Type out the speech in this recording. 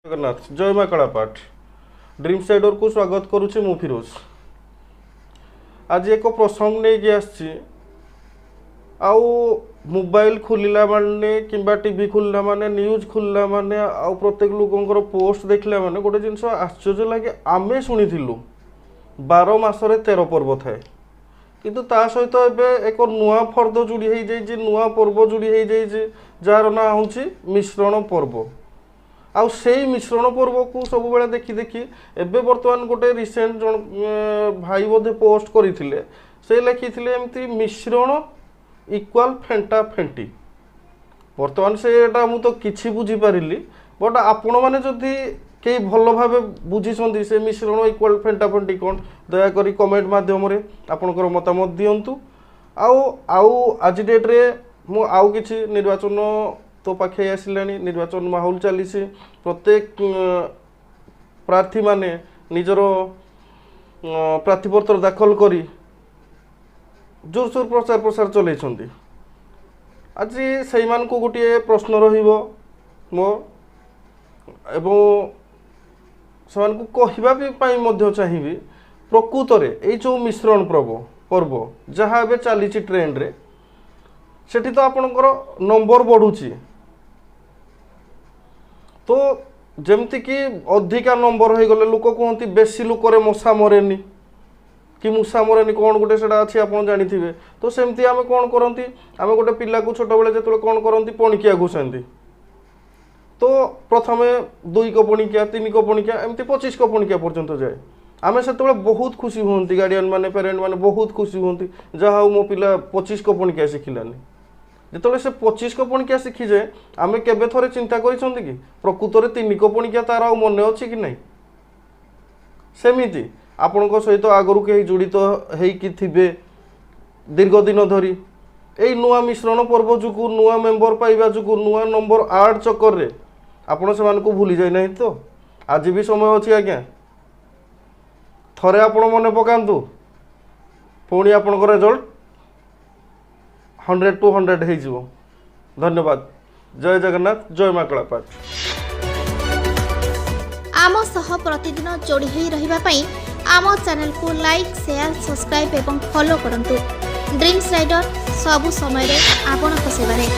जगन्नाथ जय माँ कलापाठ dreams rider को स्वागत करुच्ची मु फिरोज। आज एक प्रसंग नहीं आसची आउ मोबाइल खोलिला माने किंबा टीवी खोलिला माने न्यूज खोलिला माने आउ प्रत्येक लोकंकर पोस्ट देखला माने गोटे जिनस आश्चर्य लगे आमे शुणिथिलु 12 मासरे 13 पर्व थाए किंतु ता सहित एबे एक नुआ फर्द जोड़ी हो जाइए नुआ पर्व जोड़ी हो जाइए जार ना होची मिश्रण पर्व आउ से मिश्रण पर्व को सब बेले देखी देखी एबे बर्तमान गोटे रिसेंट जन भाई बोधे पोस्ट करथिले से लिखिथिले एमती मिश्रण इक्वाल फेंटा फेंटी बर्तमान से मु तो किछि बुझी पारिली बट आपण माने जदि कई भल भाव बुझी से मिश्रण इक्वाल फेंटा फेंटी कौन दयाकोरी कमेंट माध्यम आपणकर मतामत दिंतु आउ आज डेट रे मु आउ किछि निर्वाचन तो पाखे आसिलानी निर्वाचन माहौल चली प्रत्येक प्रार्थी माने निजर प्रार्थीपत्र दाखल करी जोरसोर प्रचार प्रसार चलते आज से गोटे प्रश्न रहिबो मो एवं से कहवाई चाहिए प्रकृत में ये जो मिश्रण पर्व जहाँ ए चली ट्रेंड रे सेठी तो आपणकर नंबर बढ़ुची तो जमती कि अधिका नंबर हो गले लोक कहते बेसी लुकर मशा मरेनी कि मूषा मरेनी कौन गोटे से अच्छी आप जानी तो सेमती आम कौन करती आम गोटे पिला को छोट बेले जो कौन करती पणिकिया घुसाती तो प्रथमे 2 कपणिकिया 3 कपणिकिया एमती 25 कपणिकिया पर्यंत जाए आम से बहुत खुशी हमें गार्डियन मैंने पेरेन्ट मैंने बहुत खुशी हमें जहाँ मो पिला 25 कपणिकिया शिखिलानी जो से 25 कपणिकिया शिखी जाए आम केबे थोड़े चिंता करिसंती कि प्रकृत में 3 कपणिकिया तार आ मन अच्छी कि नहीं सेमिति आपण सहित आगरू कहीं जड़ित होइकिथिबे दीर्घ दिन धरी यही नुआ मिश्रण पर्व जो नुआ मेंबर पाइबा जो नुआ नंबर 8 चक्कर रे आपण से भूली जाए नहीं तो आज भी समय अच्छी आज्ञा थरे आपण मन पकांतु पुणी आपणकर रिजल्ट 100 to 100 हो। धन्यवाद जय जगन्नाथ जय माँ कलापाठ आम सह प्रतिदिन जोड़ी होई रहिबा पई आम चैनल को लाइक शेयर सब्सक्राइब एवं फॉलो करंतु ड्रीम्स राइडर सबु समय रे आपन को सेवा रे।